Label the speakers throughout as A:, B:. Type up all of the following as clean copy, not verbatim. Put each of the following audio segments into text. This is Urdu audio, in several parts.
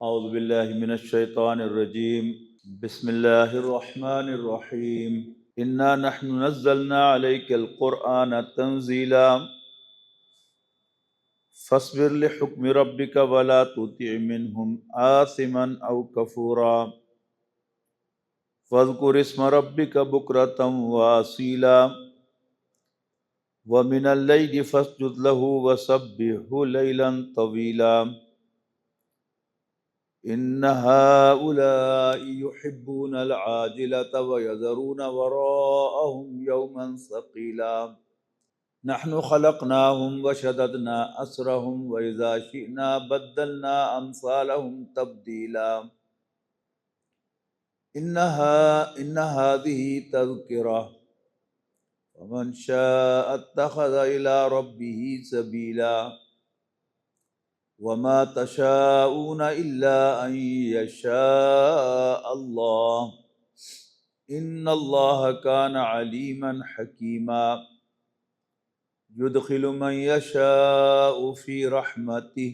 A: اعوذ باللہ من الشیطان الرجیم بسم اللہ الرحمن الرحیم انا نحن نزلنا علیک القرآن تنزیلا فاصبر لحکم ربک ولا تطع منهم آثما او کفورا واذکر اسم ربک بکرة واصیلا ومن اللیل فاسجد له وسبحه لیلا طویلا ان هؤلاء يحبون العاجلة ويذرون وراءهم يوما ثقيلا نحن خلقناهم وشددنا أسرهم وإذا شئنا بدلنا أمثالهم تبديلا إن هذه تذكرة ومن شاء اتخذ إلى ربه سبيلا وما تشاءون إلا أن يشاء الله إن الله كان عليما حكيما يدخل من يشاء في رحمته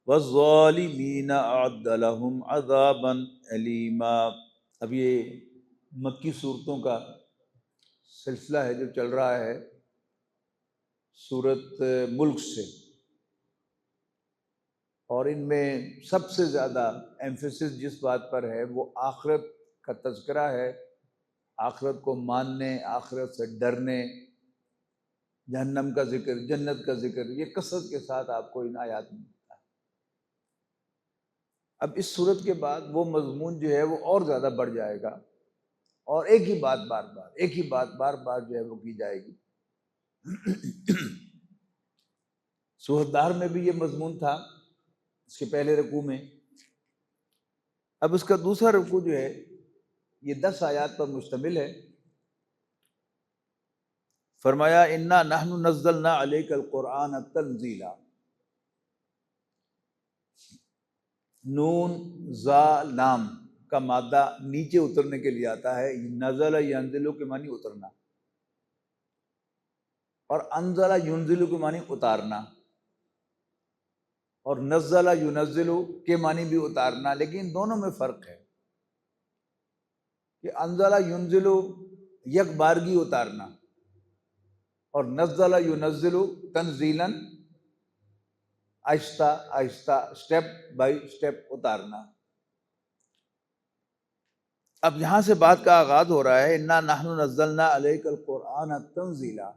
A: والظالمين أعد لهم عذابا أليما۔ اب یہ مکی صورتوں کا سلسلہ ہے جو چل رہا ہے سورت ملک سے، اور ان میں سب سے زیادہ ایمفیسس جس بات پر ہے وہ آخرت کا تذکرہ ہے، آخرت کو ماننے، آخرت سے ڈرنے، جہنم کا ذکر، جنت کا ذکر، یہ کثرت کے ساتھ آپ کو ان آیات میں ملتا ہے۔ اب اس صورت کے بعد وہ مضمون جو ہے وہ اور زیادہ بڑھ جائے گا، اور ایک ہی بات بار بار جو ہے وہ کی جائے گی۔ سورۃ دہر میں بھی یہ مضمون تھا اس کے پہلے رکوع میں، اب اس کا دوسرا رکوع جو ہے یہ 10 آیات پر مشتمل ہے۔ فرمایا انا نحن نزلنا علیک القرآن تنزیلا، نون زا لام کا مادہ نیچے اترنے کے لیے آتا ہے، نزل ینزل کے معنی اترنا، اور انزل ینزل کے معنی اتارنا، اور نزل ینزل کے معنی بھی اتارنا، لیکن دونوں میں فرق ہے کہ انزل ینزل یک بارگی اتارنا، اور نزل ینزل تنزیلا آہستہ آہستہ اسٹیپ بائی اسٹیپ اتارنا۔ اب یہاں سے بات کا آغاز ہو رہا ہے، انا نحن نزلنا علیک القرآن تنزیلا،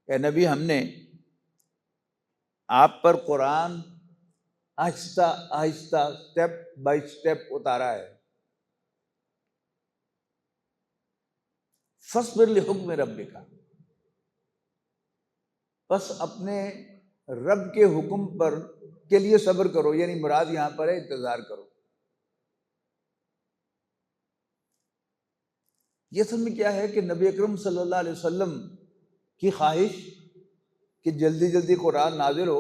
A: کہ نبی ہم نے آپ پر قرآن آہستہ آہستہ اسٹیپ بائی اسٹیپ اتارا ہے۔ فاصبر لحکم ربک، بس اپنے رب کے حکم پر کے لیے صبر کرو، یعنی مراد یہاں پر ہے انتظار کرو۔ یہ اصل میں کیا ہے کہ نبی اکرم صلی اللہ علیہ وسلم کی خواہش کہ جلدی جلدی قرآن نازل ہو،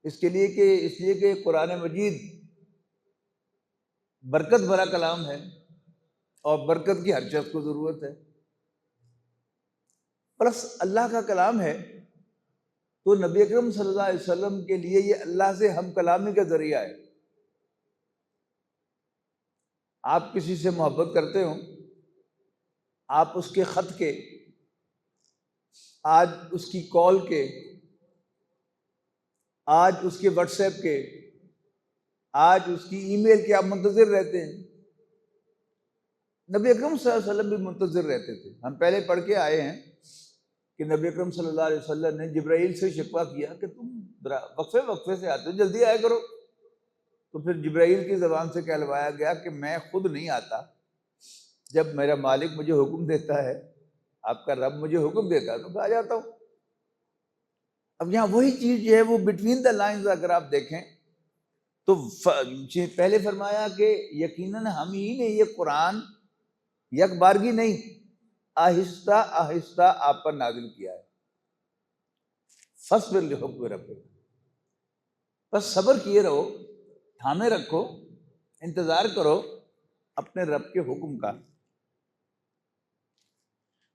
A: اس لیے کہ قرآن مجید برکت بھرا کلام ہے، اور برکت کی ہر شخص کو ضرورت ہے، پلس اللہ کا کلام ہے، تو نبی اکرم صلی اللہ علیہ وسلم کے لیے یہ اللہ سے ہم کلامی کا ذریعہ ہے۔ آپ کسی سے محبت کرتے ہو، آپ اس کے خط کے، آج اس کی کال کے، آج اس کے واٹس ایپ کے، آج اس کی ای میل کے آپ منتظر رہتے ہیں۔ نبی اکرم صلی اللہ علیہ وسلم بھی منتظر رہتے تھے۔ ہم پہلے پڑھ کے آئے ہیں کہ نبی اکرم صلی اللہ علیہ وسلم نے جبرائیل سے شکوہ کیا کہ تم وقفے سے آتے ہو، جلدی آیا کرو۔ تو پھر جبرائیل کی زبان سے کہلوایا گیا کہ میں خود نہیں آتا، جب میرا مالک مجھے حکم دیتا ہے، آپ کا رب مجھے حکم دیتا ہے تو میں آ جاتا ہوں۔ اب یہاں وہی چیز جو ہے وہ بٹوین دا لائنز اگر آپ دیکھیں تو پہلے فرمایا کہ یقیناً ہم ہی نے یہ قرآن یک بارگی نہیں، آہستہ آہستہ آپ پر نازل کیا ہے۔ فاصبر لحکم ربک، بس صبر کیے رہو، تھامے رکھو، انتظار کرو اپنے رب کے حکم کا۔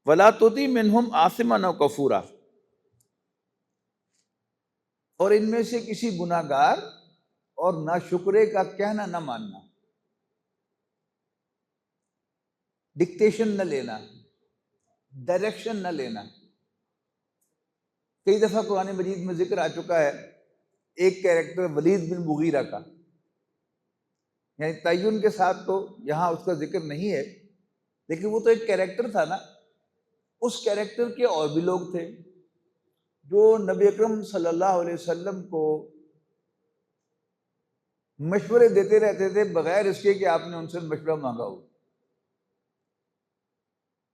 A: ولا تطع منہم آثما او کفورا، اور ان میں سے کسی گناہگار اور ناشکرے کا کہنا نہ ماننا، ڈکٹیشن نہ لینا، ڈائریکشن نہ لینا۔ کئی دفعہ قرآن مجید میں ذکر آ چکا ہے ایک کیریکٹر ولید بن مغیرہ کا، یعنی تعین کے ساتھ تو یہاں اس کا ذکر نہیں ہے، لیکن وہ تو ایک کیریکٹر تھا نا۔ اس کیریکٹر کے اور بھی لوگ تھے جو نبی اکرم صلی اللہ علیہ وسلم کو مشورے دیتے رہتے تھے بغیر اس کے کہ آپ نے ان سے مشورہ مانگا ہو۔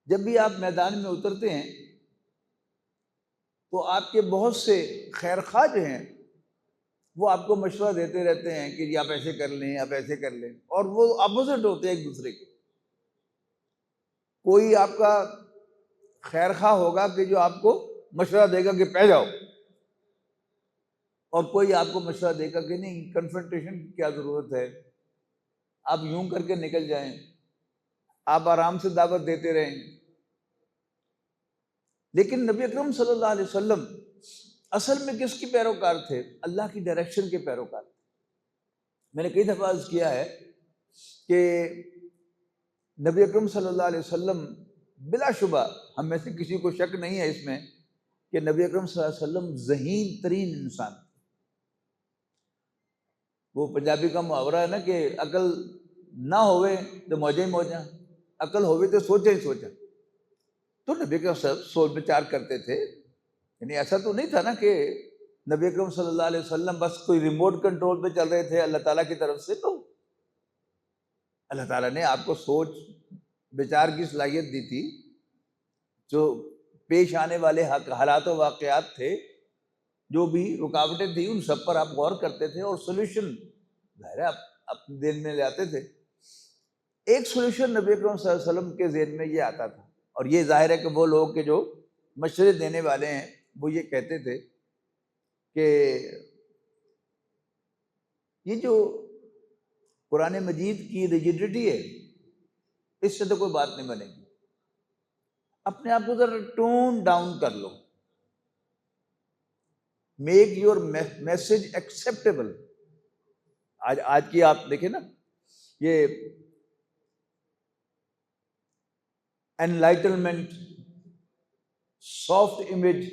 A: جب بھی آپ میدان میں اترتے ہیں تو آپ کے بہت سے خیر خواہ جو ہیں وہ آپ کو مشورہ دیتے رہتے ہیں کہ جی آپ ایسے کر لیں، آپ ایسے کر لیں، اور وہ اپوزٹ ہوتے ہیں ایک دوسرے کے۔ کوئی آپ کا خیر خواہ ہوگا کہ جو آپ کو مشورہ دے گا کہ پہ جاؤ، اور کوئی آپ کو مشورہ دے گا کہ نہیں، کنفرنٹیشن کی کیا ضرورت ہے، آپ یوں کر کے نکل جائیں، آپ آرام سے دعوت دیتے رہیں۔ لیکن نبی اکرم صلی اللہ علیہ وسلم اصل میں کس کی پیروکار تھے؟ اللہ کی ڈائریکشن کے پیروکار تھے۔ میں نے کئی دفعہ عرض کیا ہے کہ نبی اکرم صلی اللہ علیہ وسلم بلا شبہ، ہم میں سے کسی کو شک نہیں ہے اس میں، کہ نبی اکرم صلی اللہ علیہ وسلم ذہین ترین انسان۔ وہ پنجابی کا محاورہ ہے نا کہ عقل نہ ہوئے تو موجیں ہی موجاں، عقل ہوئے تو سوچے ہی سوچا۔ تو نبی اکرم صلی اللہ علیہ وسلم سوچ بچار کرتے تھے، یعنی ایسا تو نہیں تھا نا کہ نبی اکرم صلی اللہ علیہ وسلم بس کوئی ریموٹ کنٹرول پہ چل رہے تھے اللہ تعالیٰ کی طرف سے۔ تو اللہ تعالیٰ نے آپ کو سوچ بچار کی صلاحیت دی تھی، جو پیش آنے والے حالات و واقعات تھے، جو بھی رکاوٹیں تھیں، ان سب پر آپ غور کرتے تھے اور سولوشن ظاہر ہے آپ اپنے دل میں لے آتے تھے۔ ایک سولوشن نبی اکرم صلی اللہ علیہ وسلم کے ذہن میں یہ آتا تھا، اور یہ ظاہر ہے کہ وہ لوگ کہ جو مشورے دینے والے ہیں وہ یہ کہتے تھے کہ یہ جو قرآن مجید کی ریجیڈیٹی ہے اس سے تو کوئی بات نہیں بنے گی، اپنے آپ کو ذرا ٹون ڈاؤن کر لو، میک یور میسج ایکسیپٹیبل۔ آج کی آپ دیکھیں نا، یہ انلائٹنمنٹ، سافٹ امیج،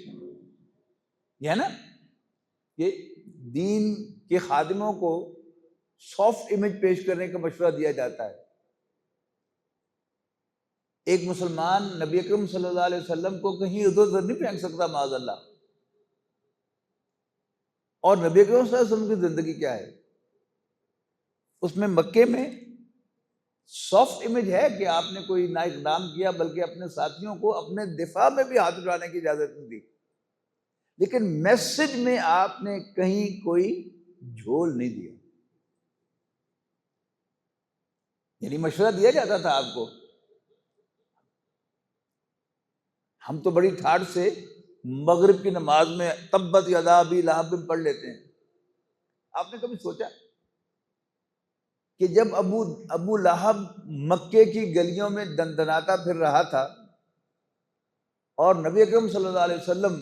A: یہ ہے نا، یہ دین کے خادموں کو سافٹ امیج پیش کرنے کا مشورہ دیا جاتا ہے۔ ایک مسلمان نبی اکرم صلی اللہ علیہ وسلم کو کہیں ادھر ادھر نہیں پھینک سکتا معاذ اللہ۔ اور نبی اکرم صلی اللہ علیہ وسلم کی زندگی کیا ہے؟ اس میں مکے میں سافٹ امیج ہے کہ آپ نے کوئی نہ اقدام کیا، بلکہ اپنے ساتھیوں کو اپنے دفاع میں بھی ہاتھ اٹھانے کی اجازت نہیں دی، لیکن میسج میں آپ نے کہیں کوئی جھول نہیں دیا۔ یعنی مشورہ دیا جاتا تھا آپ کو۔ ہم تو بڑی ٹھاٹ سے مغرب کی نماز میں تبت یدا ابی لہب پڑھ لیتے ہیں۔ آپ نے کبھی سوچا کہ جب ابو لہب مکے کی گلیوں میں دندناتا پھر رہا تھا اور نبی اکرم صلی اللہ علیہ وسلم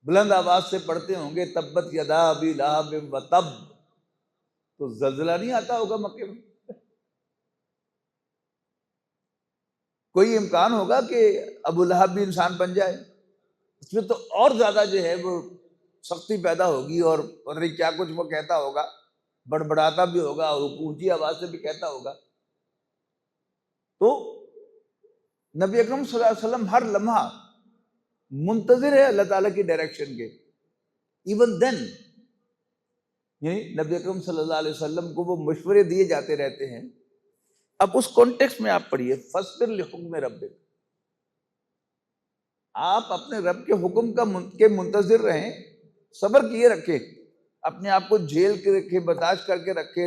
A: بلند آواز سے پڑھتے ہوں گے تبت یدا ابی لہب وتب، تو زلزلہ نہیں آتا ہوگا مکے میں؟ کوئی امکان ہوگا کہ ابو لہب بھی انسان بن جائے؟ اس میں تو اور زیادہ جو ہے وہ سختی پیدا ہوگی، اور پتہ نہیں کیا کچھ وہ کہتا ہوگا، بڑبڑاتا بھی ہوگا اور اونچی آواز سے بھی کہتا ہوگا۔ تو نبی اکرم صلی اللہ علیہ وسلم ہر لمحہ منتظر ہے اللہ تعالیٰ کی ڈائریکشن کے۔ ایون دین یعنی نبی اکرم صلی اللہ علیہ وسلم کو وہ مشورے دیے جاتے رہتے ہیں۔ اب اس کانٹیکسٹ میں آپ پڑھیے فاصبر لحکم ربک، آپ اپنے رب کے حکم کے منتظر رہیں، صبر کیے رکھیں، اپنے آپ کو جھیل کے رکھیں، برداشت کر کے رکھیں،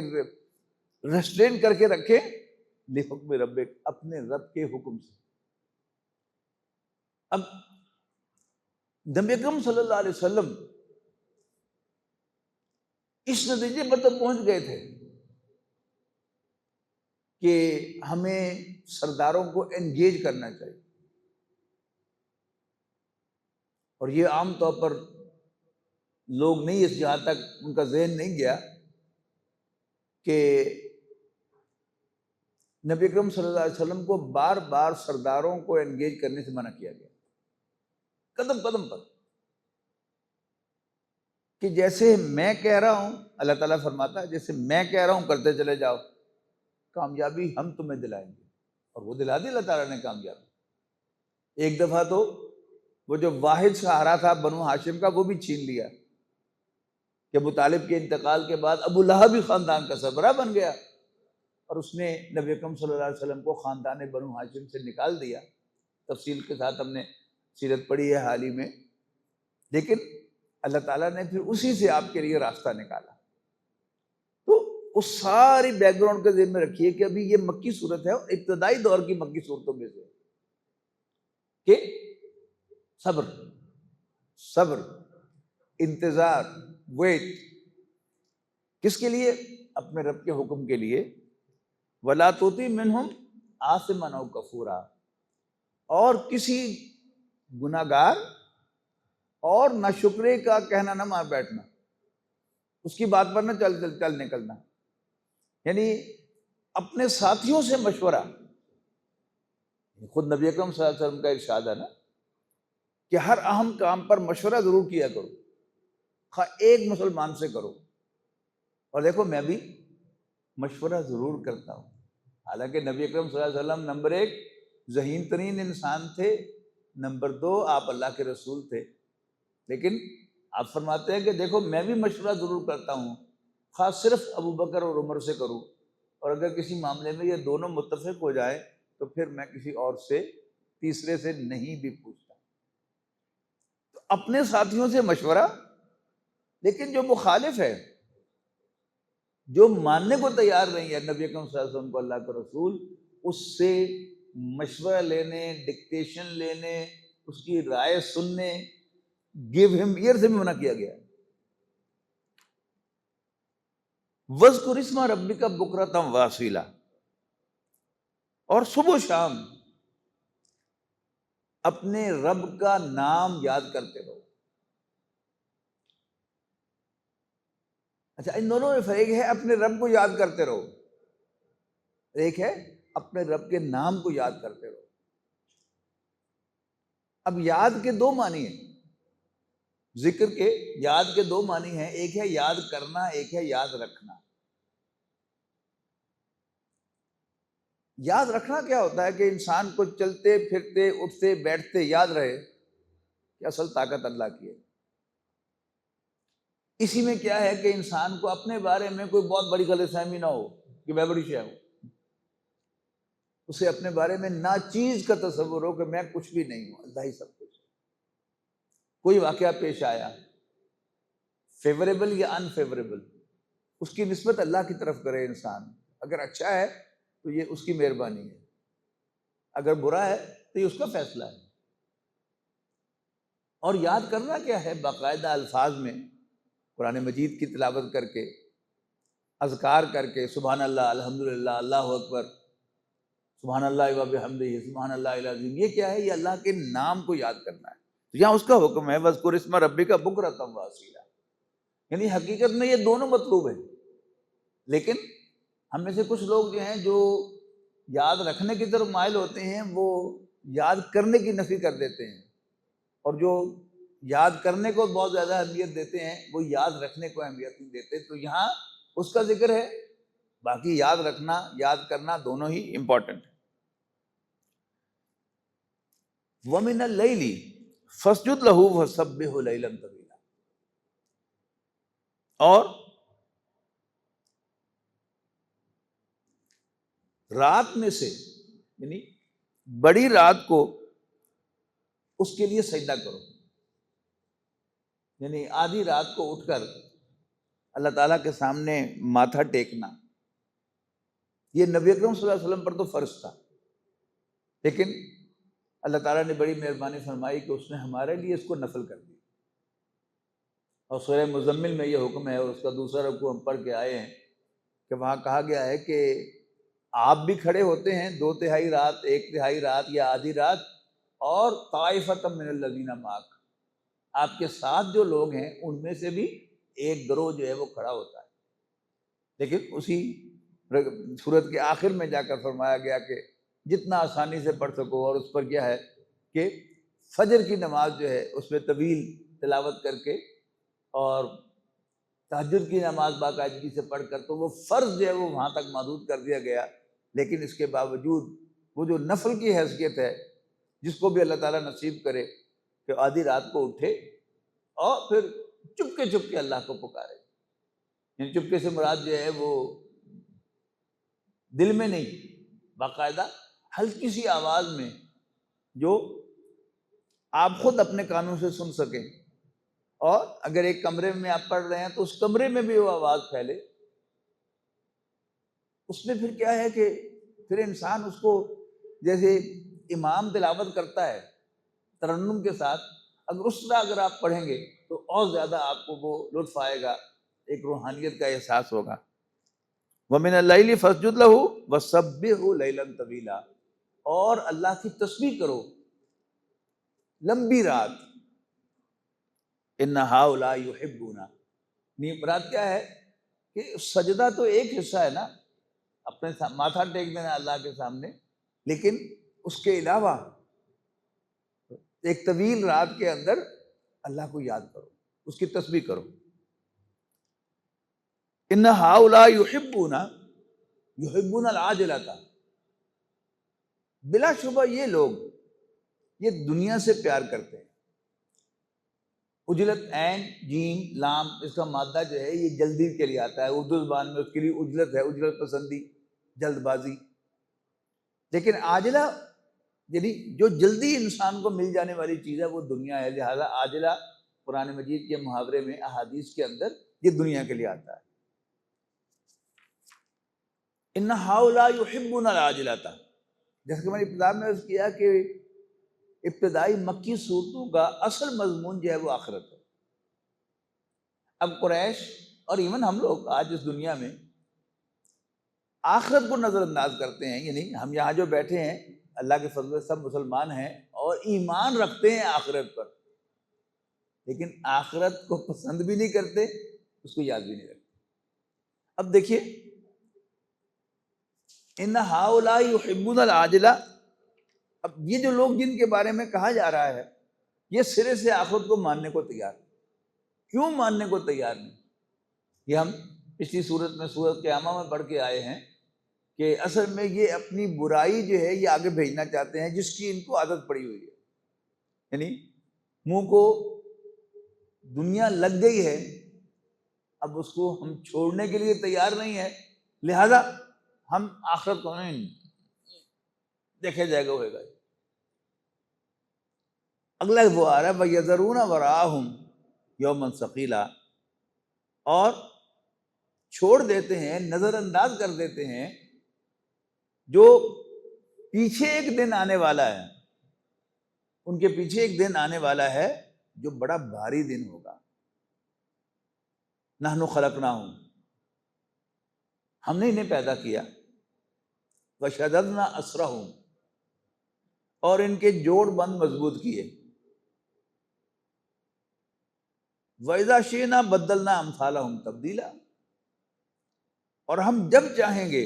A: ریسٹرین کر کے رکھیں، لحکم ربک، اپنے رب کے حکم سے۔ اب نبی اکرم صلی اللہ علیہ وسلم اس نتیجے پر تو پہنچ گئے تھے کہ ہمیں سرداروں کو انگیج کرنا چاہیے، اور یہ عام طور پر لوگ نہیں، اس جہاں تک ان کا ذہن نہیں گیا کہ نبی اکرم صلی اللہ علیہ وسلم کو بار بار سرداروں کو انگیج کرنے سے منع کیا گیا، قدم قدم پر، کہ جیسے میں کہہ رہا ہوں، اللہ تعالیٰ فرماتا ہے جیسے میں کہہ رہا ہوں کرتے چلے جاؤ، کامیابی ہم تمہیں دلائیں گے، اور وہ دلا دی اللہ تعالیٰ نے کامیابی۔ ایک دفعہ تو وہ جو واحد سہارا تھا بنو ہاشم کا، وہ بھی چھین لیا، کہ ابو طالب کے انتقال کے بعد ابو لہب بھی خاندان کا سربراہ بن گیا، اور اس نے نبی اکرم صلی اللہ علیہ وسلم کو خاندان بنو ہاشم سے نکال دیا۔ تفصیل کے ساتھ ہم نے سیرت پڑھی ہے حال ہی میں، لیکن اللہ تعالیٰ نے پھر اسی سے آپ کے لیے راستہ نکالا۔ تو اس ساری بیک گراؤنڈ کا ذہن میں رکھیے کہ ابھی یہ مکی صورت ہے، اور ابتدائی دور کی مکی صورتوں میں سے کہ صبر، صبر، انتظار، ویٹ، کس کے لیے؟ اپنے رب کے حکم کے لیے۔ وَلَا تُطِعْ مِنْهُمْ آثِمًا أَوْ كَفُورًا، اور کسی گناہگار اور ناشکرے کا کہنا نہ مان بیٹھنا، اس کی بات پر نہ چل نکلنا، یعنی اپنے ساتھیوں سے مشورہ۔ خود نبی اکرم صلی اللہ علیہ وسلم کا ارشاد ہے نا کہ ہر اہم کام پر مشورہ ضرور کیا کرو، خواہ ایک مسلمان سے کرو۔ اور دیکھو میں بھی مشورہ ضرور کرتا ہوں، حالانکہ نبی اکرم صلی اللہ علیہ وسلم نمبر 1 ذہین ترین انسان تھے، نمبر 2 آپ اللہ کے رسول تھے، لیکن آپ فرماتے ہیں کہ دیکھو میں بھی مشورہ ضرور کرتا ہوں، خاص صرف ابو بکر اور عمر سے کروں، اور اگر کسی معاملے میں یہ دونوں متفق ہو جائیں تو پھر میں کسی اور سے، تیسرے سے نہیں بھی پوچھتا۔ تو اپنے ساتھیوں سے مشورہ، لیکن جو مخالف ہے، جو ماننے کو تیار نہیں ہے نبی اکرم صلی اللہ علیہ وسلم کو اللہ کا رسول، اس سے مشورہ لینے، ڈکٹیشن لینے، اس کی رائے سننے، گیو ہم ایئر سے بھی منع کیا گیا۔ وَاذْكُرِ اسْمَ رَبِّكَ بُكْرَةً وَأَصِيلًا، اور صبح و شام اپنے رب کا نام یاد کرتے رہو۔ اچھا، ان دونوں میں فرق ہے، اپنے رب کو یاد کرتے رہو، ایک ہے اپنے رب کے نام کو یاد کرتے رہو۔ اب یاد کے دو معنی ہیں، ذکر کے یاد کے دو معنی ہیں، ایک ہے یاد کرنا، ایک ہے یاد رکھنا۔ یاد رکھنا کیا ہوتا ہے کہ انسان کو چلتے پھرتے اٹھتے بیٹھتے یاد رہے کہ اصل طاقت اللہ کی ہے۔ اسی میں کیا ہے کہ انسان کو اپنے بارے میں کوئی بہت بڑی غلط فہمی نہ ہو کہ میں بڑی شے ہوں، اسے اپنے بارے میں ناچیز کا تصور ہو کہ میں کچھ بھی نہیں ہوں، اللہ ہی سب کچھ ہے۔ کوئی واقعہ پیش آیا، فیوریبل یا انفیوریبل، اس کی نسبت اللہ کی طرف کرے انسان، اگر اچھا ہے تو یہ اس کی مہربانی ہے، اگر برا ہے تو یہ اس کا فیصلہ ہے۔ اور یاد کرنا کیا ہے؟ باقاعدہ الفاظ میں قرآن مجید کی تلاوت کر کے، اذکار کر کے، سبحان اللہ، الحمدللہ، اللہ اکبر، سبحان اللہ و بحمدہ، سبحان اللہ العظیم، یہ کیا ہے؟ یہ اللہ کے نام کو یاد کرنا ہے۔ تو یہاں اس کا حکم ہے وَاذْكُرِ اسْمَ رَبِّكَ بُكْرَةً وَأَصِيلًا، یعنی حقیقت میں یہ دونوں مطلوب ہیں، لیکن ہم میں سے کچھ لوگ جو ہیں جو یاد رکھنے کی طرف مائل ہوتے ہیں، وہ یاد کرنے کی نفی کر دیتے ہیں، اور جو یاد کرنے کو بہت زیادہ اہمیت دیتے ہیں وہ یاد رکھنے کو اہمیت نہیں دیتے۔ تو یہاں اس کا ذکر ہے، باقی یاد رکھنا، یاد کرنا دونوں ہی امپورٹنٹ ہیں۔ وَمِنَ اللَّيْلِ فَاسْجُدْ لَهُ وَسَبِّحْهُ لَيْلًا طَوِيلًا، اور رات میں سے، یعنی بڑی رات کو اس کے لیے سجدہ کرو، یعنی آدھی رات کو اٹھ کر اللہ تعالیٰ کے سامنے ماتھا ٹیکنا، یہ نبی اکرم صلی اللہ علیہ وسلم پر تو فرض تھا، لیکن اللہ تعالیٰ نے بڑی مہربانی فرمائی کہ اس نے ہمارے لیے اس کو نفل کر دیا۔ اور سورہ مزمل میں یہ حکم ہے، اور اس کا دوسرا رکوع ہم پڑھ کے آئے ہیں کہ وہاں کہا گیا ہے کہ آپ بھی کھڑے ہوتے ہیں 2/3 رات، 1/3 رات یا آدھی رات، اور طائفۃ من الذین معک، آپ کے ساتھ جو لوگ ہیں ان میں سے بھی ایک گروہ جو ہے وہ کھڑا ہوتا ہے. لیکن اسی سورت کے آخر میں جا کر فرمایا گیا کہ جتنا آسانی سے پڑھ سکو، اور اس پر کیا ہے کہ فجر کی نماز جو ہے اس میں طویل تلاوت کر کے اور تہجد کی نماز باقاعدگی سے پڑھ کر، تو وہ فرض جو ہے وہ وہاں تک محدود کر دیا گیا. لیکن اس کے باوجود وہ جو نفل کی حیثیت ہے، جس کو بھی اللہ تعالیٰ نصیب کرے کہ آدھی رات کو اٹھے اور پھر چپکے اللہ کو پکارے. یعنی چپکے سے مراد جو ہے وہ دل میں نہیں، باقاعدہ ہلکی سی آواز میں جو آپ خود اپنے کانوں سے سن سکیں. اور اگر ایک کمرے میں آپ پڑھ رہے ہیں تو اس کمرے میں بھی وہ آواز پھیلے. اس میں پھر کیا ہے کہ پھر انسان اس کو جیسے امام تلاوت کرتا ہے ترنم کے ساتھ، اگر اس طرح اگر آپ پڑھیں گے تو اور زیادہ آپ کو وہ لطف آئے گا، ایک روحانیت کا احساس ہوگا. وَمِنَ اللَّيْلِ فَاسْجُدْ لَهُ وَسَبِّحْهُ لَيْلًا طَوِيلًا، اور اللہ کی تسبیح کرو لمبی رات. إِنَّ هَؤُلَاءِ يُحِبُّونَ، مراد کیا ہے کہ سجدہ تو ایک حصہ ہے نا، اپنے ماتھا ٹیک دینا اللہ کے سامنے، لیکن اس کے علاوہ ایک طویل رات کے اندر اللہ کو یاد کرو، اس کی تسبیح کرو. ان ہؤلاء یحبون العاجلۃ، بلا شبہ یہ لوگ یہ دنیا سے پیار کرتے ہیں. اجلت عین جیم لام، اس کا مادہ جو ہے یہ جلدی کے لیے آتا ہے، اردو زبان میں اس کے لیے اجلت ہے، اجلت پسندی، جلد بازی. لیکن عاجلہ یعنی جو جلدی انسان کو مل جانے والی چیز ہے وہ دنیا ہے. لہذا عاجلہ قرآن مجید کے محاورے میں احادیث کے اندر یہ دنیا کے لیے آتا ہے. ان ہؤلاء یحبون العاجلۃ، جیسے کہ میں نے ابتدا میں عرض کیا کہ ابتدائی مکی صورتوں کا اصل مضمون جو ہے وہ آخرت ہے. اب قریش اور ایون ہم لوگ آج اس دنیا میں آخرت کو نظر انداز کرتے ہیں. یعنی ہم یہاں جو بیٹھے ہیں اللہ کے فضل سے سب مسلمان ہیں اور ایمان رکھتے ہیں آخرت پر، لیکن آخرت کو پسند بھی نہیں کرتے، اس کو یاد بھی نہیں رکھتے. اب دیکھیے ان ہؤلاء یحبون العاجلہ، اب یہ جو لوگ جن کے بارے میں کہا جا رہا ہے یہ سرے سے آخرت کو ماننے کو تیار. کیوں ماننے کو تیار نہیں؟ یہ ہم پچھلی صورت میں سورۃ قیامہ میں پڑھ کے آئے ہیں کہ اصل میں یہ اپنی برائی جو ہے یہ آگے بھیجنا چاہتے ہیں جس کی ان کو عادت پڑی ہوئی ہے. یعنی منہ کو دنیا لگ گئی ہے، اب اس کو ہم چھوڑنے کے لیے تیار نہیں ہے، لہذا ہم آخرت کو نہیں دیکھے جائے گا ہوئے گا. اگلا وہ آ رہا ہے وَيَذَرُونَ وَرَاءَهُمْ يَوْمًا ثَقِيلًا، اور چھوڑ دیتے ہیں، نظر انداز کر دیتے ہیں جو پیچھے ایک دن آنے والا ہے، ان کے پیچھے ایک دن آنے والا ہے جو بڑا بھاری دن ہوگا. نحن خلقناہم، ہم نے انہیں پیدا کیا، وشددنا اسرہم، اور ان کے جوڑ بند مضبوط کیے، وَإِذَا شِئْنَا بَدَّلْنَا أَمْثَالَهُمْ تَبْدِيلًا، اور ہم جب چاہیں گے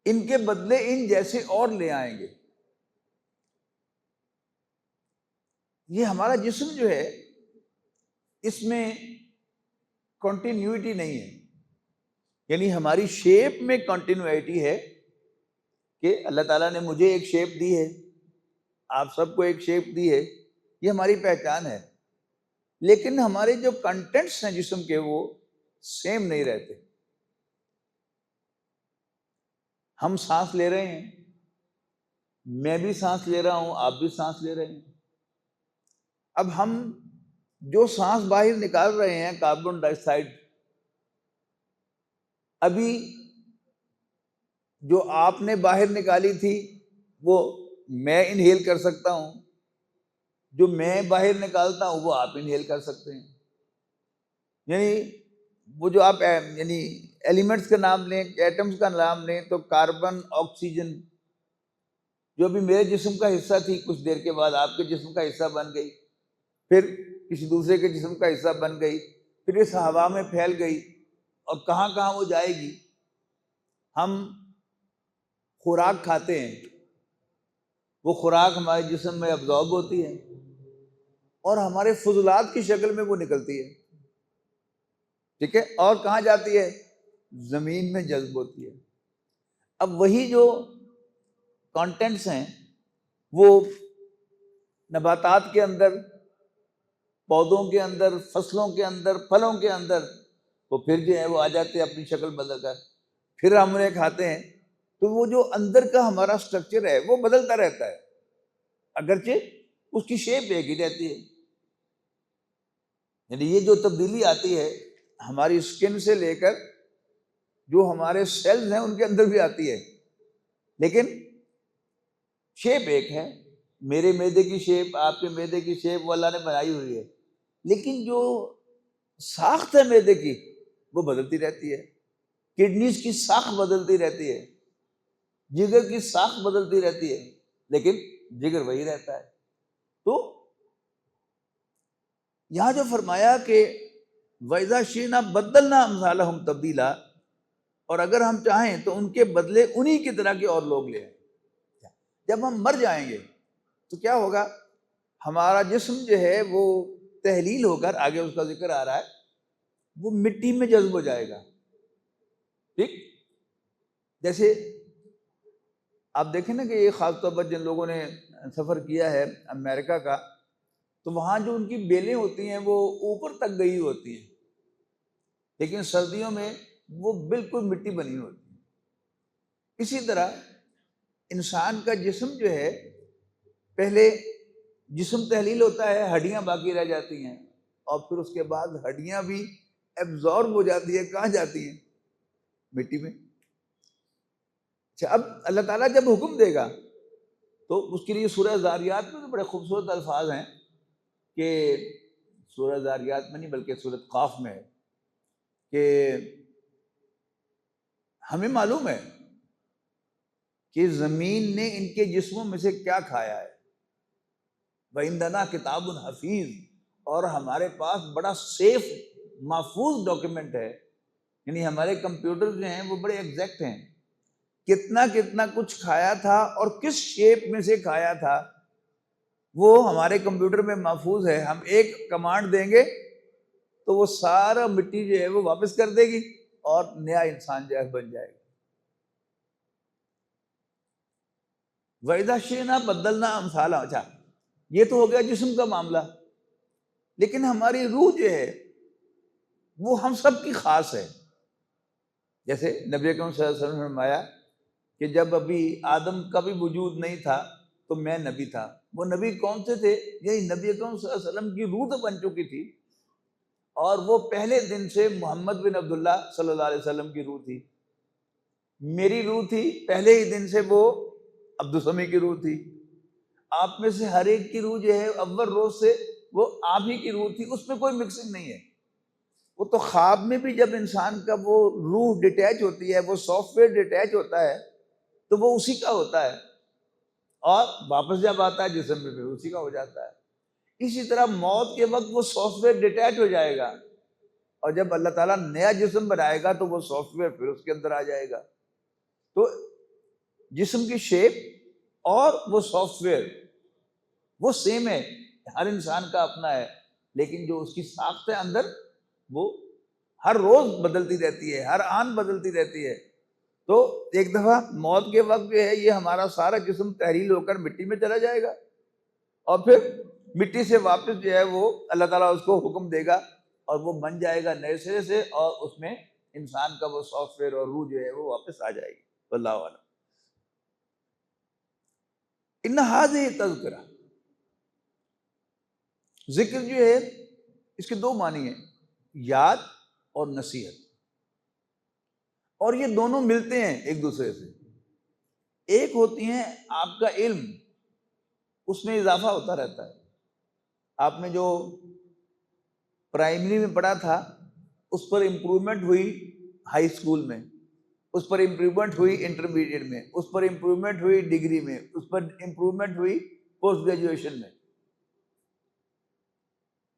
A: ان کے بدلے ان جیسے اور لے آئیں گے. یہ ہمارا جسم جو ہے اس میں کنٹینیوٹی نہیں ہے، یعنی ہماری شیپ میں کنٹینیوٹی ہے کہ اللہ تعالیٰ نے مجھے ایک شیپ دی ہے، آپ سب کو ایک شیپ دی ہے، یہ ہماری پہچان ہے. لیکن ہمارے جو کنٹینٹس ہیں جسم کے وہ سیم نہیں رہتے. ہم سانس لے رہے ہیں، میں بھی سانس لے رہا ہوں، آپ بھی سانس لے رہے ہیں. اب ہم جو سانس باہر نکال رہے ہیں کاربن ڈائی آکسائڈ، ابھی جو آپ نے باہر نکالی تھی وہ میں انہیل کر سکتا ہوں، جو میں باہر نکالتا ہوں وہ آپ انہیل کر سکتے ہیں. یعنی وہ جو آپ یعنی ایلیمنٹس کا نام لیں، ایٹمز کا نام لیں تو کاربن، آکسیجن، جو ابھی میرے جسم کا حصہ تھی کچھ دیر کے بعد آپ کے جسم کا حصہ بن گئی، پھر کسی دوسرے کے جسم کا حصہ بن گئی، پھر اس ہوا میں پھیل گئی اور کہاں کہاں وہ جائے گی۔ ہم خوراک کھاتے ہیں، وہ خوراک ہمارے جسم میں ابزارب ہوتی ہے اور ہمارے فضلات کی شکل میں وہ نکلتی ہے، ٹھیک ہے، اور کہاں جاتی ہے؟ زمین میں جذب ہوتی ہے۔ اب وہی جو کانٹینٹس ہیں وہ نباتات کے اندر، پودوں کے اندر، فصلوں کے اندر، پھلوں کے اندر، وہ پھر جو ہے وہ آ جاتے ہیں اپنی شکل بدل کر، پھر ہم انہیں کھاتے ہیں۔ تو وہ جو اندر کا ہمارا سٹرکچر ہے وہ بدلتا رہتا ہے، اگرچہ اس کی شیپ ایک ہی رہتی ہے۔ یعنی یہ جو تبدیلی آتی ہے ہماری سکن سے لے کر جو ہمارے سیلز ہیں ان کے اندر بھی آتی ہے، لیکن شیپ ایک ہے۔ میرے معدے کی شیپ، آپ کے معدے کی شیپ وہ اللہ نے بنائی ہوئی ہے، لیکن جو ساخت ہے معدے کی وہ بدلتی رہتی ہے۔ کڈنیز کی ساخت بدلتی رہتی ہے، جگر کی ساخت بدلتی رہتی ہے، لیکن جگر وہی رہتا ہے۔ تو یہاں جو فرمایا کہ وَإِذَا شِئْنَا بَدَّلْنَا أَمْثَالَهُمْ تبدیلا، اور اگر ہم چاہیں تو ان کے بدلے انہی کی طرح کے اور لوگ لیں۔ جب ہم مر جائیں گے تو کیا ہوگا؟ ہمارا جسم جو ہے وہ تحلیل ہو کر، آگے اس کا ذکر آ رہا ہے، وہ مٹی میں جذب ہو جائے گا، ٹھیک؟ جیسے آپ دیکھیں نا کہ یہ خاص طور پر جن لوگوں نے سفر کیا ہے امریکہ کا، تو وہاں جو ان کی بیلیں ہوتی ہیں وہ اوپر تک گئی ہوتی ہیں، لیکن سردیوں میں وہ بالکل مٹی بنی ہوتی ہے۔ اسی طرح انسان کا جسم جو ہے، پہلے جسم تحلیل ہوتا ہے، ہڈیاں باقی رہ جاتی ہیں، اور پھر اس کے بعد ہڈیاں بھی ایبزارب ہو جاتی ہے، کہاں جاتی ہیں؟ مٹی میں۔ اچھا، اب اللہ تعالیٰ جب حکم دے گا تو اس کے لیے سورہ ذاریات میں تو بڑے خوبصورت الفاظ ہیں، کہ سورہ ذاریات میں نہیں بلکہ سورۃ قاف میں ہے کہ ہمیں معلوم ہے کہ زمین نے ان کے جسموں میں سے کیا کھایا ہے، وَعِندَنَا کتاب حفیظ، اور ہمارے پاس بڑا سیف محفوظ ڈاکیومنٹ ہے۔ یعنی ہمارے کمپیوٹر جو ہیں وہ بڑے ایگزیکٹ ہیں، کتنا کتنا کچھ کھایا تھا اور کس شیپ میں سے کھایا تھا وہ ہمارے کمپیوٹر میں محفوظ ہے۔ ہم ایک کمانڈ دیں گے تو وہ سارا مٹی جو ہے وہ واپس کر دے گی اور نیا انسان جو ہے بن جائے گا۔ وَإِذَا شِئْنَا بَدَّلْنَا أَمْثَالَهُمْ۔ اچھا، یہ تو ہو گیا جسم کا معاملہ، لیکن ہماری روح جو ہے وہ ہم سب کی خاص ہے۔ جیسے نبی اکرم صلی اللہ علیہ وسلم نے فرمایا کہ جب ابھی آدم کا بھی وجود نہیں تھا تو میں نبی تھا۔ وہ نبی کون سے تھے؟ یہی نبی اکرم صلی اللہ علیہ وسلم کی روح تو بن چکی تھی، اور وہ پہلے دن سے محمد بن عبداللہ صلی اللہ علیہ وسلم کی روح تھی، میری روح تھی، پہلے ہی دن سے وہ عبدالسمی کی روح تھی۔ آپ میں سے ہر ایک کی روح جو ہے اول روز سے وہ آپ ہی کی روح تھی، اس میں کوئی مکسنگ نہیں ہے۔ وہ تو خواب میں بھی جب انسان کا وہ روح ڈیٹیچ ہوتی ہے، وہ سافٹ ویئر ڈیٹیچ ہوتا ہے تو وہ اسی کا ہوتا ہے، اور واپس جب آتا ہے جسم میں پھر اسی کا ہو جاتا ہے۔ اسی طرح موت کے وقت وہ سافٹ ویئر ڈیٹیچ ہو جائے گا، اور جب اللہ تعالیٰ نیا جسم بنائے گا تو وہ سافٹ ویئر پھر اس کے اندر آ جائے گا۔ تو جسم کی شیپ اور وہ سافٹ ویئر وہ سیم ہے، ہر انسان کا اپنا ہے، لیکن جو اس کی ساخت ہے اندر وہ ہر روز بدلتی رہتی ہے، ہر آن بدلتی رہتی ہے۔ تو ایک دفعہ موت کے وقت جو ہے یہ ہمارا سارا جسم تحلیل ہو کر مٹی میں چلا جائے گا، اور پھر مٹی سے واپس جو ہے وہ اللہ تعالیٰ اس کو حکم دے گا اور وہ بن جائے گا نئے سرے سے، اور اس میں انسان کا وہ سافٹ ویئر اور روح جو ہے وہ واپس آ جائے گی۔ واللہ اعلم۔ ان ھذہ تذکرہ، ذکر جو ہے اس کے دو معنی ہیں، یاد اور نصیحت، اور یہ دونوں ملتے ہیں ایک دوسرے سے۔ ایک ہوتی ہیں آپ کا علم، اس میں اضافہ ہوتا رہتا ہے، آپ نے جو پرائمری میں پڑھا تھا اس پر امپرومنٹ ہوئی ہائی اسکول میں، اس پر امپرومنٹ ہوئی انٹرمیڈیٹ میں، اس پر امپرومنٹ ہوئی ڈگری میں، اس پر امپرومنٹ ہوئی پوسٹ گریجویشن میں.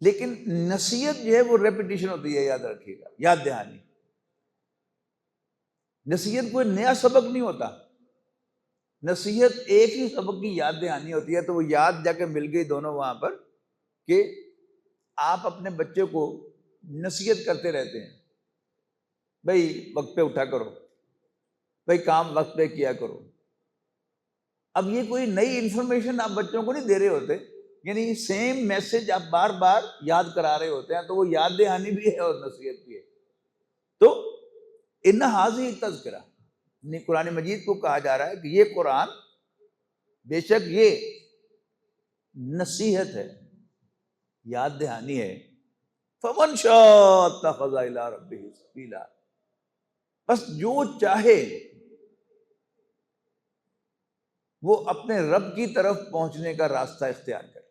A: لیکن نصیحت جو ہے وہ ریپیٹیشن ہوتی ہے، یاد رکھیے گا، یاد دہانی. نصیحت کوئی نیا سبق نہیں ہوتا، نصیحت ایک ہی سبق کی یاد دہانی ہوتی ہے. تو وہ یاد جا کے مل گئی دونوں وہاں پر کہ آپ اپنے بچے کو نصیحت کرتے رہتے ہیں، بھائی وقت پہ اٹھا کرو، بھائی کام وقت پہ کیا کرو. اب یہ کوئی نئی انفارمیشن آپ بچوں کو نہیں دے رہے ہوتے، یعنی سیم میسج آپ بار بار یاد کرا رہے ہوتے ہیں، تو وہ یاد دہانی بھی ہے اور نصیحت بھی ہے. تو ان حاضی تذکرہ، یعنی قرآن مجید کو کہا جا رہا ہے کہ یہ قرآن بے شک یہ نصیحت ہے، یاد دہانی ہے. فمن شاء اتخذ الی ربہ سبیلا، بس جو چاہے وہ اپنے رب کی طرف پہنچنے کا راستہ اختیار کرے.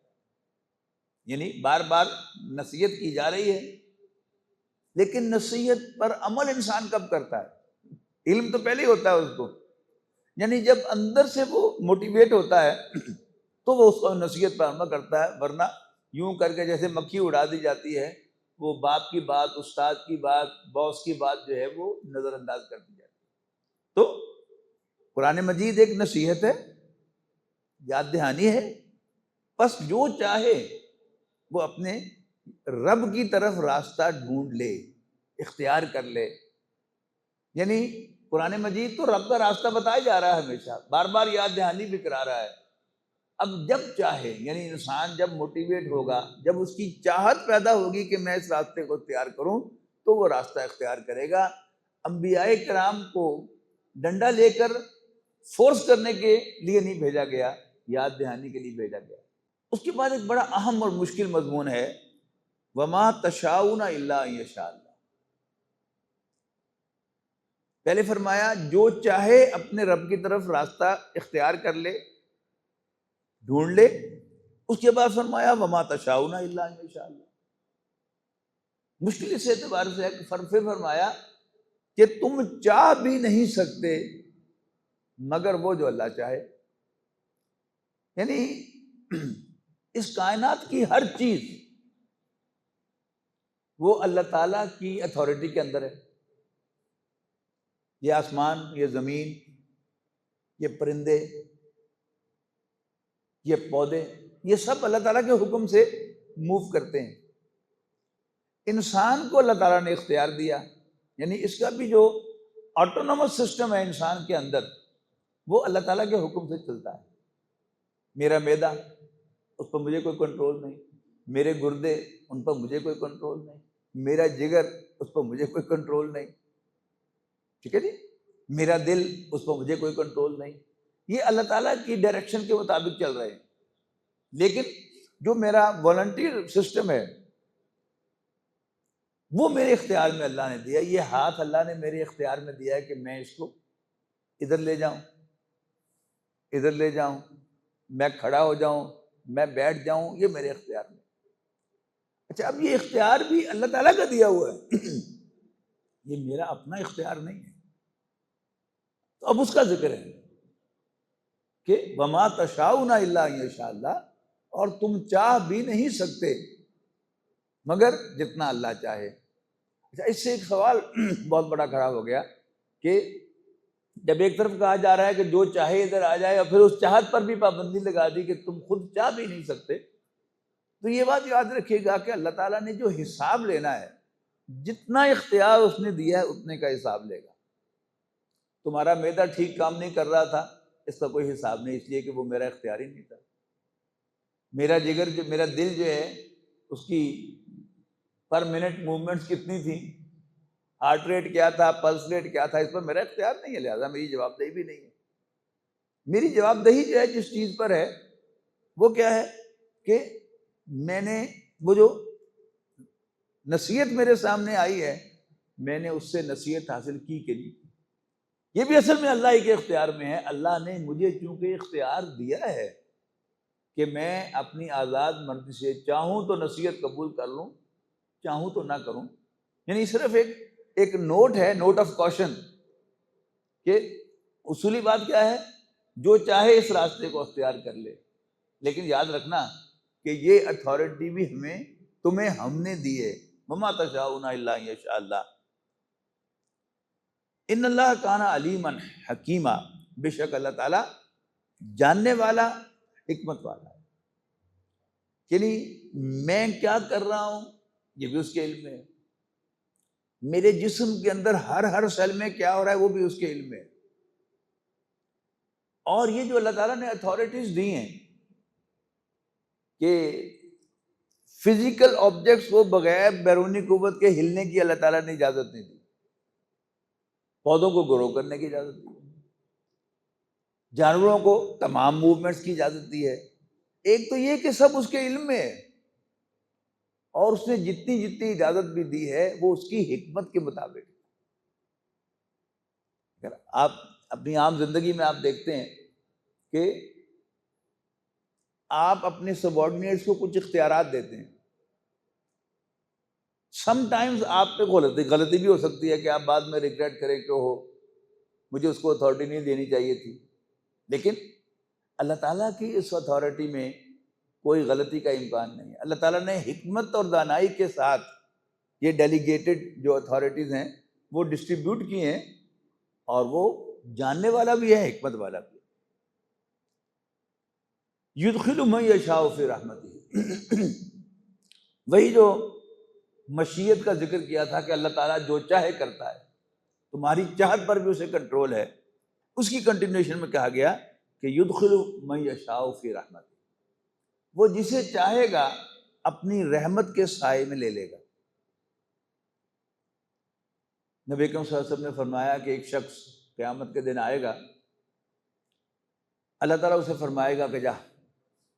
A: یعنی بار بار نصیحت کی جا رہی ہے، لیکن نصیحت پر عمل انسان کب کرتا ہے؟ علم تو پہلے ہی ہوتا ہے اس کو، یعنی جب اندر سے وہ موٹیویٹ ہوتا ہے تو وہ اس کو نصیحت پر عمل کرتا ہے. ورنہ یوں کر کے جیسے مکھی اڑا دی جاتی ہے، وہ باپ کی بات، استاد کی بات، باس کی بات جو ہے وہ نظر انداز کر دی جاتی ہے. تو قرآن مجید ایک نصیحت ہے، یاد دہانی ہے. بس جو چاہے وہ اپنے رب کی طرف راستہ ڈھونڈ لے، اختیار کر لے. یعنی قرآن مجید تو رب کا راستہ بتایا جا رہا ہے، ہمیشہ بار بار یاد دہانی بھی کرا رہا ہے. اب جب چاہے، یعنی انسان جب موٹیویٹ ہوگا، جب اس کی چاہت پیدا ہوگی کہ میں اس راستے کو اختیار کروں، تو وہ راستہ اختیار کرے گا. انبیاء کرام کو ڈنڈا لے کر فورس کرنے کے لیے نہیں بھیجا گیا، یاد دہانی کے لیے بھیجا گیا. اس کے بعد ایک بڑا اہم اور مشکل مضمون ہے، وما تشاؤون الا ان یشاء اللہ. پہلے فرمایا جو چاہے اپنے رب کی طرف راستہ اختیار کر لے، ڈھونڈ لے. اس کے بعد فرمایا وما تشاؤون الا ان یشاء اللہ. مشکل اس اعتبار سے ہے کہ پھر فرمایا کہ تم چاہ بھی نہیں سکتے مگر وہ جو اللہ چاہے. یعنی اس کائنات کی ہر چیز وہ اللہ تعالیٰ کی اتھارٹی کے اندر ہے. یہ آسمان، یہ زمین، یہ پرندے، یہ پودے، یہ سب اللہ تعالیٰ کے حکم سے موو کرتے ہیں. انسان کو اللہ تعالیٰ نے اختیار دیا، یعنی اس کا بھی جو آٹونومس سسٹم ہے انسان کے اندر، وہ اللہ تعالیٰ کے حکم سے چلتا ہے. میرا معدہ، اس پر مجھے کوئی کنٹرول نہیں. میرے گردے، ان پر مجھے کوئی کنٹرول نہیں. میرا جگر، اس پر مجھے کوئی کنٹرول نہیں. ٹھیک ہے جی. میرا دل، اس پر مجھے کوئی کنٹرول نہیں. یہ اللہ تعالیٰ کی ڈائریکشن کے مطابق چل رہے ہیں. لیکن جو میرا والنٹیئر سسٹم ہے وہ میرے اختیار میں اللہ نے دیا. یہ ہاتھ اللہ نے میرے اختیار میں دیا ہے کہ میں اس کو ادھر لے جاؤں، ادھر لے جاؤں، میں کھڑا ہو جاؤں، میں بیٹھ جاؤں، یہ میرے اختیار میں. اچھا، اب یہ اختیار بھی اللہ تعالیٰ کا دیا ہوا ہے، یہ میرا اپنا اختیار نہیں ہے. تو اب اس کا ذکر ہے کہ وما تشاؤون الا ان یشاء اللہ، اور تم چاہ بھی نہیں سکتے مگر جتنا اللہ چاہے. اچھا، اس سے ایک سوال بہت بڑا کھڑا ہو گیا کہ جب ایک طرف کہا جا رہا ہے کہ جو چاہے ادھر آ جائے، اور پھر اس چاہت پر بھی پابندی لگا دی کہ تم خود چاہ بھی نہیں سکتے، تو یہ بات یاد رکھیے گا کہ اللہ تعالیٰ نے جو حساب لینا ہے، جتنا اختیار اس نے دیا ہے اتنے کا حساب لے گا. تمہارا معدہ ٹھیک کام نہیں کر رہا تھا، اس کا کوئی حساب نہیں، اس لیے کہ وہ میرا اختیار ہی نہیں تھا. میرا جگر، جو میرا دل جو ہے، اس کی پر منٹ موومنٹس کتنی تھی، ہارٹ ریٹ کیا تھا، پلس ریٹ کیا تھا، اس پر میرا اختیار نہیں ہے، لہذا میری جواب دہی بھی نہیں ہے. میری جواب دہی جو ہے جس چیز پر ہے وہ کیا ہے کہ میں نے وہ جو نصیحت میرے سامنے آئی ہے، میں نے اس سے نصیحت حاصل کی کہ نہیں. یہ بھی اصل میں اللہ ہی کے اختیار میں ہے. اللہ نے مجھے چونکہ اختیار دیا ہے کہ میں اپنی آزاد مرضی سے چاہوں تو نصیحت قبول کر لوں، چاہوں تو نہ کروں. یعنی صرف ایک نوٹ ہے، نوٹ آف کوشن کہ اصولی بات کیا ہے، جو چاہے اس راستے کو اختیار کر لے، لیکن یاد رکھنا کہ یہ اتھارٹی بھی تمہیں ہم نے دی ہے، وما تشاءون الا ان یشاء اللہ، ان اللہ کان علیما حکیما، بے شک اللہ تعالیٰ جاننے والا، حکمت والا ہے۔ یعنی میں کیا کر رہا ہوں یہ بھی اس کے علم میں ہے، میرے جسم کے اندر ہر سیل میں کیا ہو رہا ہے وہ بھی اس کے علم میں ہے۔ اور یہ جو اللہ تعالیٰ نے اتھارٹیز دی ہیں کہ فزیکل آبجیکٹس کو بغیر بیرونی قوت کے ہلنے کی اللہ تعالیٰ نے اجازت نہیں دی، پودوں کو گرو کرنے کی اجازت دی، جانوروں کو تمام موومنٹس کی اجازت دی ہے۔ ایک تو یہ کہ سب اس کے علم میں ہے، اور اس نے جتنی اجازت بھی دی ہے وہ اس کی حکمت کے مطابق۔ اگر آپ اپنی عام زندگی میں آپ دیکھتے ہیں کہ آپ اپنے سبارڈینیٹس کو کچھ اختیارات دیتے ہیں، سم ٹائمز آپ پہ غلطی بھی ہو سکتی ہے کہ آپ بعد میں ریگریٹ کریں کہ ہو مجھے اس کو اتھارٹی نہیں دینی چاہیے تھی، لیکن اللہ تعالیٰ کی اس اتھارٹی میں کوئی غلطی کا امکان نہیں ہے۔ اللہ تعالیٰ نے حکمت اور دانائی کے ساتھ یہ ڈیلیگیٹڈ جو اتھارٹیز ہیں وہ ڈسٹریبیوٹ کی ہیں، اور وہ جاننے والا بھی ہے، حکمت والا بھی ہے۔ یدخل من یشاء فی رحمتہ، وہی جو مشیت کا ذکر کیا تھا کہ اللہ تعالیٰ جو چاہے کرتا ہے، تمہاری چاہت پر بھی اسے کنٹرول ہے، اس کی کنٹینیوشن میں کہا گیا کہ یدخل من یشاء فی رحمتہ، وہ جسے چاہے گا اپنی رحمت کے سائے میں لے لے گا۔ نبی اکرم صلی اللہ علیہ وسلم نے فرمایا کہ ایک شخص قیامت کے دن آئے گا، اللہ تعالیٰ اسے فرمائے گا کہ جا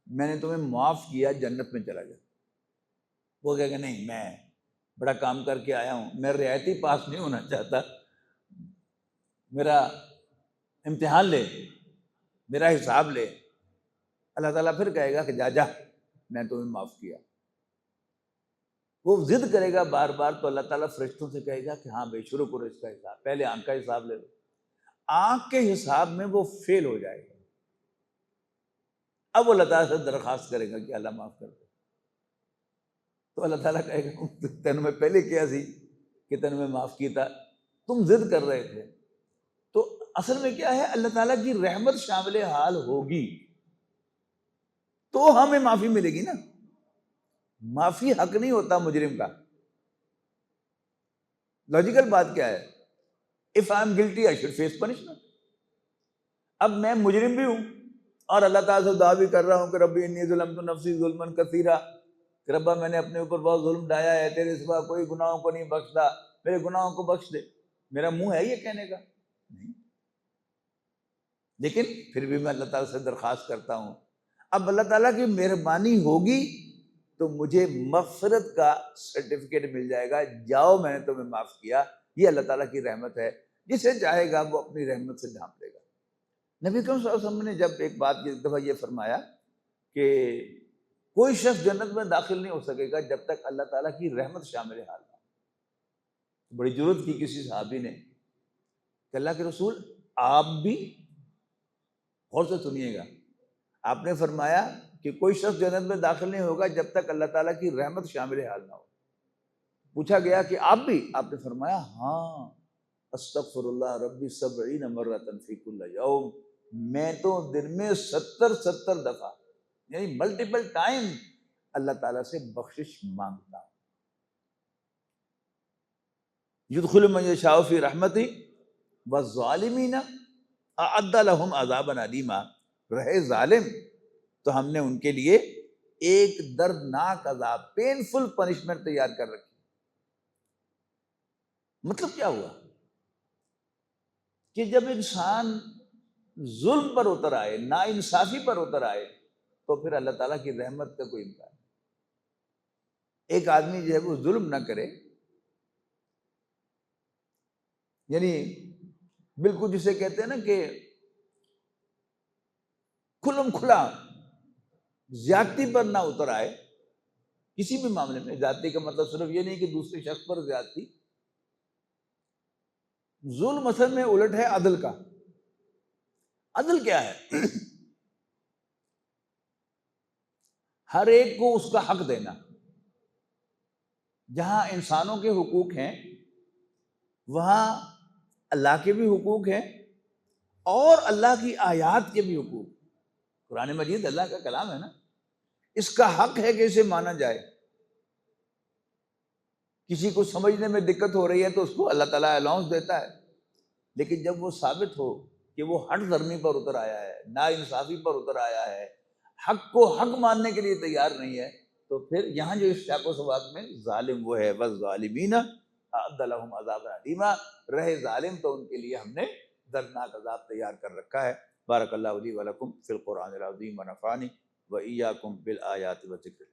A: میں نے تمہیں معاف کیا، جنت میں چلا جا۔ وہ کہے گا نہیں، میں بڑا کام کر کے آیا ہوں، میں رعایتی پاس نہیں ہونا چاہتا، میرا امتحان لے، میرا حساب لے۔ اللہ تعالیٰ پھر کہے گا کہ جا میں تمہیں معاف کیا۔ وہ ضد کرے گا بار بار، تو اللہ تعالیٰ فرشتوں سے کہے گا کہ ہاں بھائی شروع کرو اس کا حساب، پہلے آنکھ کا حساب لے لو۔ آنکھ کے حساب میں وہ فیل ہو جائے گا، اب وہ اللہ تعالیٰ سے درخواست کرے گا کہ اللہ معاف کر دے، تو اللہ تعالیٰ کہے گا تینوں میں پہلے کیا سی کہ تینوں میں معاف کیا تھا، تم ضد کر رہے تھے۔ تو اصل میں کیا ہے، اللہ تعالیٰ کی رحمت شامل حال ہوگی تو ہمیں معافی ملے گی نا۔ معافی حق نہیں ہوتا مجرم کا۔ لاجیکل بات کیا ہے، if I am guilty I should face punishment۔ اب میں مجرم بھی ہوں اور اللہ تعالیٰ سے دعا بھی کر رہا ہوں کہ ربی انی ظلمت نفسی ظلما کثیرا، کہ ربا میں نے اپنے اوپر بہت ظلم ڈھایا ہے، تیرے سوا کوئی گناہوں کو نہیں بخشتا، میرے گناہوں کو بخش دے۔ میرا منہ ہے یہ کہنے کا؟ نہیں، لیکن پھر بھی میں اللہ تعالیٰ سے درخواست کرتا ہوں۔ اب اللہ تعالیٰ کی مہربانی ہوگی تو مجھے مغفرت کا سرٹیفکیٹ مل جائے گا، جاؤ میں نے تمہیں معاف کیا۔ یہ اللہ تعالیٰ کی رحمت ہے، جسے چاہے گا وہ اپنی رحمت سے ڈھانپ لے گا۔ نبی اکرم صلی اللہ علیہ وسلم نے جب ایک بات ایک دفعہ یہ فرمایا کہ کوئی شخص جنت میں داخل نہیں ہو سکے گا جب تک اللہ تعالیٰ کی رحمت شامل حال نہ۔ بڑی ضرورت کی کسی صحابی نے کہ اللہ کے رسول آپ بھی غور سے سنیے گا، آپ نے فرمایا کہ کوئی شخص جنت میں داخل نہیں ہوگا جب تک اللہ تعالیٰ کی رحمت شامل حال نہ ہو۔ پوچھا گیا کہ آپ بھی؟ آپ نے فرمایا ہاں، استغفر اللہ ربی 70 مرۃ فی کل یوم، میں تو دن میں 70 دفعہ یعنی ملٹیپل ٹائم اللہ تعالیٰ سے بخشش مانگتا ہوں۔ یدخل من یشاء فی رحمتہ والظالمین اعد لهم عذابا علیما، رہے ظالم تو ہم نے ان کے لیے ایک دردناک عذاب، پینفل پنشمنٹ تیار کر رکھی۔ مطلب کیا ہوا کہ جب انسان ظلم پر اتر آئے، نا انصافی پر اتر آئے، تو پھر اللہ تعالیٰ کی رحمت کا کوئی امکان نہیں۔ ایک آدمی جو ہے وہ ظلم نہ کرے، یعنی بالکل جسے کہتے ہیں نا کہ کھلم کھلا زیادتی پر نہ اتر آئے کسی بھی معاملے میں۔ زیادتی کا مطلب صرف یہ نہیں کہ دوسرے شخص پر زیادتی، ظلم اصل میں الٹ ہے عدل کا. عدل کیا ہے؟ ہر ایک کو اس کا حق دینا. جہاں انسانوں کے حقوق ہیں وہاں اللہ کے بھی حقوق ہیں اور اللہ کی آیات کے بھی حقوق. قرآن مجید اللہ کا کلام ہے نا، اس کا حق ہے کہ اسے مانا جائے. کسی کو سمجھنے میں دقت ہو رہی ہے تو اس کو اللہ تعالیٰ الاؤنس دیتا ہے، لیکن جب وہ ثابت ہو کہ وہ ہٹ دھرمی پر اتر آیا ہے، نا انصافی پر اتر آیا ہے، حق کو حق ماننے کے لیے تیار نہیں ہے، تو پھر یہاں جو اس چاق و سباق میں ظالم وہ ہے والظالمین اعد لهم عذابا الیما، رہے ظالم تو ان کے لیے ہم نے دردناک عذاب تیار کر رکھا ہے. بارک اللہ لی ولکم فی القرآن العظیم ونفعنی وإیاکم بالآیات وذکر.